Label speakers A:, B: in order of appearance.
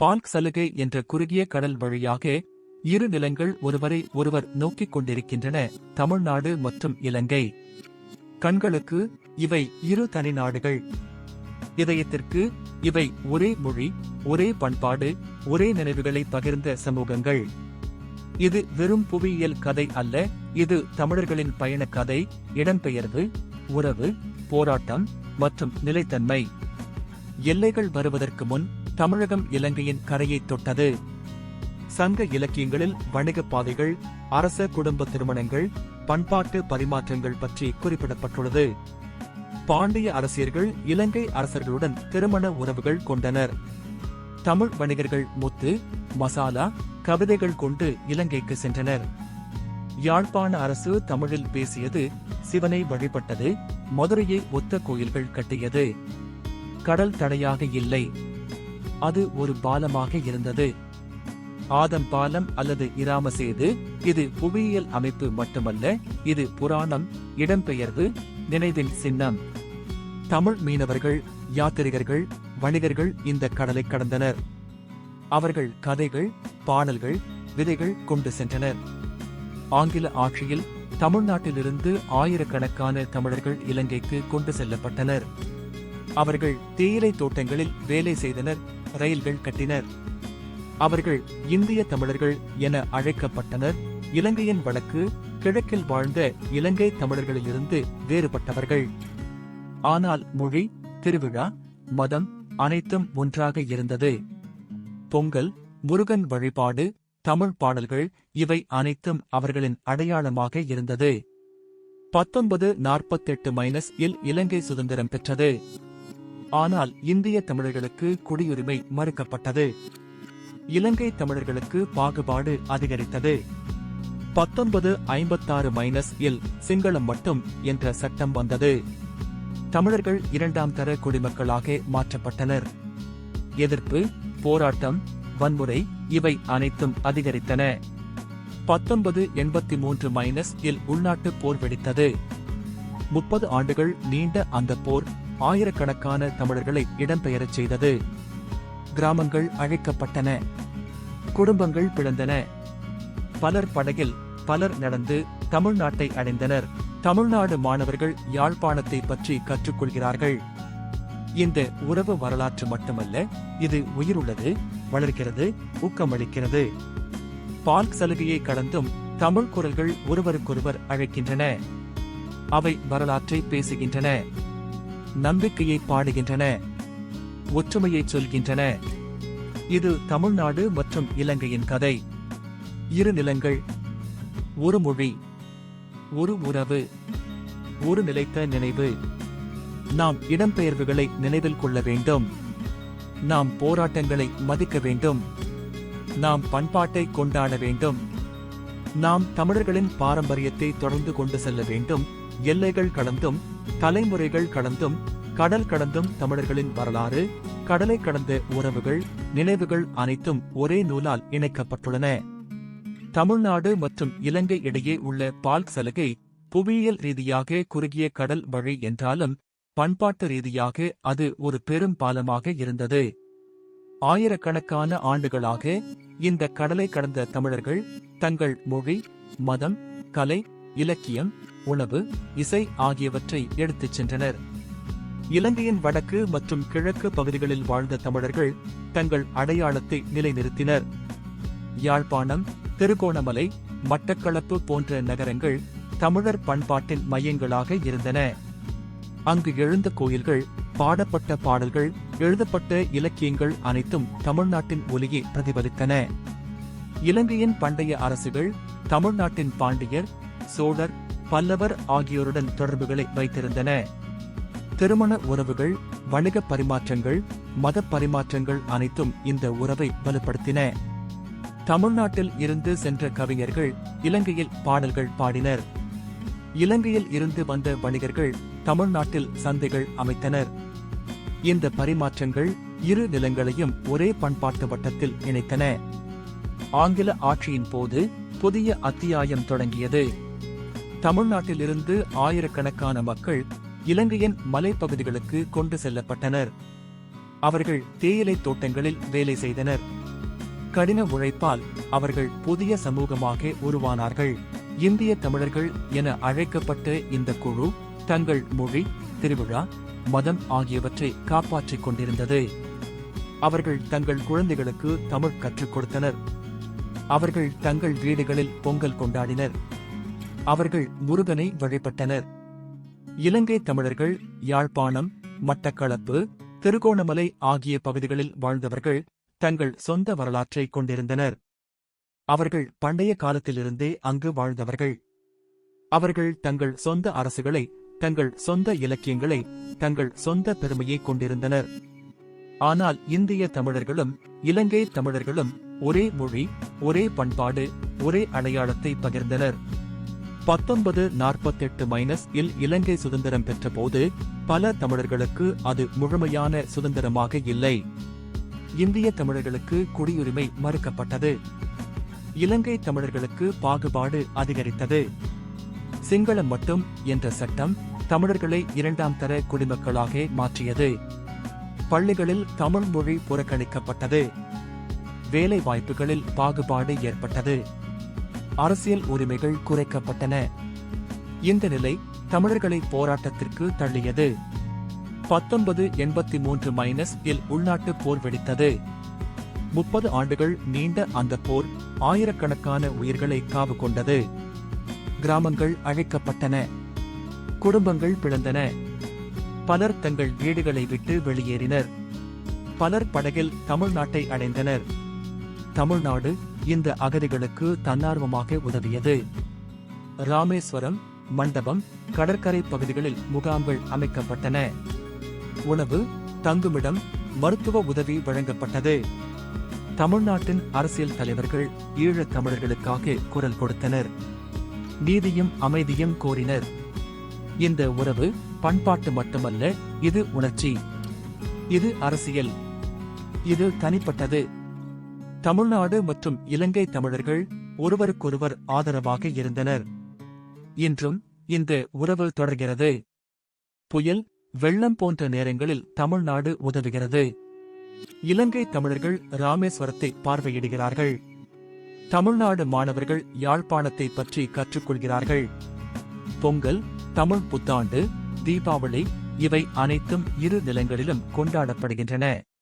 A: பால்க் சலுகை என்ற குறுகிய கடல் வழியாக இரு நிலங்கள் ஒருவரை ஒருவர் நோக்கிக் கொண்டிருக்கின்றன. தமிழ்நாடு மற்றும் இலங்கை. கண்களுக்கு இவை இரு தனி நாடுகள். இதயத்திற்கு இவை ஒரே மொழி, ஒரே பண்பாடு, ஒரே நினைவுகளை பகிர்ந்த சமூகங்கள். இது வெறும் புவியியல் கதை அல்ல, இது தமிழர்களின் பயண கதை, இடம்பெயர்வு, உறவு, போராட்டம் மற்றும் நிலைத்தன்மை. எல்லைகள் வருவதற்கு முன் தமிழகம் இலங்கையின் கரையை தொட்டது. சங்க இலக்கியங்களில் வணிகப் பாதைகள், அரச குடும்ப திருமணங்கள், பண்பாட்டு பரிமாற்றங்கள் பற்றி குறிப்பிடப்பட்டுள்ளது. பாண்டிய அரசியர்கள் இலங்கை அரசர்களுடன் திருமண உறவுகள் கொண்டனர். தமிழ் வணிகர்கள் முத்து, மசாலா, கவிதைகள் கொண்டு இலங்கைக்கு சென்றனர். யாழ்ப்பாண அரசு தமிழில் பேசியது, சிவனை வழிபட்டது, மதுரையை ஒத்த கோயில்கள் கட்டியது. கடல் தடையாக இல்லை, அது ஒரு பாலமாக இருந்தது. ஆதம் பாலம் அல்லது இராமசேது. இது புவியியல் அமைப்பு மட்டுமல்ல, இது புராணம், இடம்பெயர்வு, நினைவின் சின்னம். தமிழ் மீனவர்கள், யாத்திரிகர்கள், வணிகர்கள் இந்த கடலை கடந்தனர். அவர்கள் கதைகள், பாடல்கள், விதைகள் கொண்டு சென்றனர். ஆங்கில ஆட்சியில் தமிழ்நாட்டிலிருந்து ஆயிரக்கணக்கான தமிழர்கள் இலங்கைக்கு கொண்டு செல்லப்பட்டனர். அவர்கள் தேயிலை தோட்டங்களில் வேலை செய்தனர், ரயில்கள் கட்டினர். அவர்கள் இந்திய தமிழர்கள் என அழைக்கப்பட்டனர். இலங்கையின் வடக்கு, கிழக்கில் வாழ்ந்த இலங்கை தமிழர்களிலிருந்து வேறுபட்டவர்கள். ஆனால் மொழி, திருவிழா, மதம் அனைத்தும் ஒன்றாக இருந்தது. பொங்கல், முருகன் வழிபாடு, தமிழ் பாடல்கள் இவை அனைத்தும் அவர்களின் அடையாளமாக இருந்தது. 1948 இலங்கை சுதந்திரம் பெற்றது. ஆனால் இந்திய தமிழர்களுக்கு குடியுரிமை மறுக்கப்பட்டது. இலங்கை தமிழர்களுக்கு பாகுபாடு அதிகரித்தது. 1956 சிங்களம் மட்டும் என்ற சட்டம் வந்தது. தமிழர்கள் இரண்டாம் தர குடிமக்களாக மாற்றப்பட்டனர். எதிர்ப்பு, போராட்டம், வன்முறை இவை அனைத்தும் அதிகரித்தன. 1983 உள்நாட்டு போர் வெடித்தது. 30 ஆண்டுகள் நீண்ட அந்த போர் ஆயிரக்கணக்கான தமிழர்களை இடம்பெயரச் செய்தது. கிராமங்கள் அழிக்கப்பட்டன, குடும்பங்கள் பிளந்தன. பலர் படகில், பலர் நடந்து தமிழ்நாட்டை அடைந்தனர். தமிழ்நாடு மாணவர்கள் யாழ்ப்பாணத்தை பற்றி கற்றுக்கொள்கிறார்கள். இந்த உறவு வரலாற்று மட்டுமல்ல, இது உயிருள்ளது, வளர்கிறது, ஊக்கமளிக்கிறது. பால்க் சலுகையை கடந்தும் தமிழ் குரல்கள் ஒருவருக்கொருவர் அழைக்கின்றன. அவை வரலாற்றை பேசுகின்றன, நம்பிக்கையை பாடுகின்றன, ஒற்றுமையை சொல்கின்றன. இது தமிழ்நாடு மற்றும் இலங்கையின் கதை. இரு நிலங்கள், ஒரு மொழி, ஒரு உறவு, ஒரு நிலைத்த நினைவு. நாம் இடம்பெயர்வுகளை நினைவில் கொள்ள வேண்டும். நாம் போராட்டங்களை மதிக்க வேண்டும். நாம் பண்பாட்டை கொண்டாட வேண்டும். நாம் தமிழர்களின் பாரம்பரியத்தை தொடர்ந்து கொண்டு செல்ல வேண்டும். எல்லைகள் கடந்தும், தலைமுறைகள் கடந்தும், கடல் கடந்தும் தமிழர்களின் வரலாறு, கடலை கடந்த உறவுகள், நினைவுகள் அனைத்தும் ஒரே நூலால் இணைக்கப்பட்டுள்ளன. தமிழ்நாடு மற்றும் இலங்கை இடையே உள்ள பால்க் சலுகை புவியியல் ரீதியாக குறுகிய கடல் வழி என்றாலும் பண்பாட்டு ரீதியாக அது ஒரு பெரும் பாலமாக இருந்தது. ஆயிரக்கணக்கான ஆண்டுகளாக இந்த கடலை கடந்த தமிழர்கள் தங்கள் மொழி, மதம், கலை, இலக்கியம், உணவு, இசை ஆகியவற்றை எடுத்துச் சென்றனர். இலங்கையின் வடக்கு மற்றும் கிழக்கு பகுதிகளில் வாழ்ந்த தமிழர்கள் தங்கள் அடையாளத்தை நிலைநிறுத்தினர். யாழ்ப்பாணம், திருகோணமலை, மட்டக்களப்பு போன்ற நகரங்கள் தமிழர் பண்பாட்டின் மையங்களாக இருந்தன. அங்கு எழுந்த கோயில்கள், பாடப்பட்ட பாடல்கள், எழுதப்பட்ட இலக்கியங்கள் அனைத்தும் தமிழ்நாட்டின் ஒலியை பிரதிபலித்தன. இலங்கையின் பண்டைய அரசுகள் தமிழ்நாட்டின் பாண்டியர், சோழர், பல்லவர் ஆகியோருடன் தொடர்புகளை வைத்திருந்தன. திருமண உறவுகள், வணிக பரிமாற்றங்கள், மத பரிமாற்றங்கள் அனைத்தும் இந்த உறவை வலுப்படுத்தின. தமிழ்நாட்டில் இருந்து சென்ற கவிஞர்கள் இலங்கையில் பாடல்கள் பாடினர். இலங்கையில் இருந்து வந்த வணிகர்கள் தமிழ்நாட்டில் சந்தைகள் அமைத்தனர். இந்த பரிமாற்றங்கள் இரு நிலங்களையும் ஒரே பண்பாட்டு வட்டத்தில் இணைத்தன. ஆங்கில ஆட்சியின் போது புதிய அத்தியாயம் தொடங்கியது. தமிழ்நாட்டிலிருந்து ஆயிரக்கணக்கான மக்கள் இலங்கையின் மலைப்பகுதிகளுக்கு கொண்டு செல்லப்பட்டனர். அவர்கள் தேயிலை தோட்டங்களில் வேலை செய்தனர். கடின உழைப்பால் அவர்கள் புதிய சமூகமாக உருவானார்கள். இந்திய தமிழர்கள் என அழைக்கப்பட்ட இந்த குழு தங்கள் மொழி, திருவிழா, மதம் ஆகியவற்றை காப்பாற்றிக் கொண்டிருந்தது. அவர்கள் தங்கள் குழந்தைகளுக்கு தமிழ் கற்றுக் கொடுத்தனர். அவர்கள் தங்கள் வீடுகளில் பொங்கல் கொண்டாடினர். அவர்கள் முருகனை வழிபட்டனர். இலங்கை தமிழர்கள் யாழ்ப்பாணம், மட்டக்களப்பு, திருகோணமலை ஆகிய பகுதிகளில் வாழ்ந்தவர்கள் தங்கள் சொந்த வரலாற்றை கொண்டிருந்தனர். அவர்கள் பண்டைய காலத்திலிருந்தே அங்கு வாழ்ந்தவர்கள். அவர்கள் தங்கள் சொந்த அரசுகளை, தங்கள் சொந்த இலக்கியங்களை, தங்கள் சொந்த பெருமையை கொண்டிருந்தனர். ஆனால் இந்திய தமிழர்களும் இலங்கை தமிழர்களும் ஒரே மொழி, ஒரே பண்பாடு, ஒரே அடையாளத்தை பகிர்ந்தனர். 1948 இலங்கை சுதந்திரம் பெற்றபோது பல தமிழர்களுக்கு அது முழுமையான சுதந்திரமாக இல்லை. இந்திய தமிழர்களுக்கு குடியுரிமை மறுக்கப்பட்டது. இலங்கை தமிழர்களுக்கு பாகுபாடு அதிகரித்தது. சிங்களம் மட்டும் என்ற சட்டம் தமிழர்களை இரண்டாம் தர குடிமக்களாக மாற்றியது. பள்ளிகளில் தமிழ் மொழி புறக்கணிக்கப்பட்டது. வேலை வாய்ப்புகளில் பாகுபாடு ஏற்பட்டது. அரசியல் உரிமைகள் குறைக்கப்பட்டன. இந்த நிலை தமிழர்களை போராட்டத்திற்கு தள்ளியது. 1983 உள்நாட்டு போர் வெடித்தது. 30 ஆண்டுகள் நீண்ட அந்த போர் ஆயிரக்கணக்கான உயிர்களை காவு கொண்டது. கிராமங்கள் அழிக்கப்பட்டன. குடும்பங்கள் பிளந்தன. பலர் தங்கள் வீடுகளை விட்டு வெளியேறினர். பலர் படகில் தமிழ்நாட்டை அடைந்தனர். தமிழ்நாடு இந்த அகதிகளுக்கு தன்னார்வமாக உதவியது. ராமேஸ்வரம், மண்டபம், கடற்கரை பகுதிகளில் முகாம்கள் அமைக்கப்பட்டன. உணவு, தங்குமிடம், மருத்துவ உதவி வழங்கப்பட்டது. தமிழ்நாட்டின் அரசியல் தலைவர்கள் ஈழத் தமிழர்களுக்காக குரல் கொடுத்தனர். நீதியும் அமைதியும் கோரினர். இந்த உறவு பண்பாட்டு மட்டுமல்ல, இது உணர்ச்சி, இது அரசியல், இது தனிப்பட்டது. தமிழ்நாடு மற்றும் இலங்கை தமிழர்கள் ஒருவருக்கொருவர் ஆதரவாக இருந்தனர். இன்றும் இந்த உறவு தொடர்கிறது. புயல், வெள்ளம் போன்ற நேரங்களில் தமிழ்நாடு உதவுகிறது. இலங்கை தமிழர்கள் ராமேஸ்வரத்தை பார்வையிடுகிறார்கள். தமிழ்நாடு மாணவர்கள் யாழ்ப்பாணத்தை பற்றி கற்றுக்கொள்கிறார்கள். பொங்கல், தமிழ் புத்தாண்டு, தீபாவளி இவை அனைத்தும் இரு நிலங்களிலும் கொண்டாடப்படுகின்றன.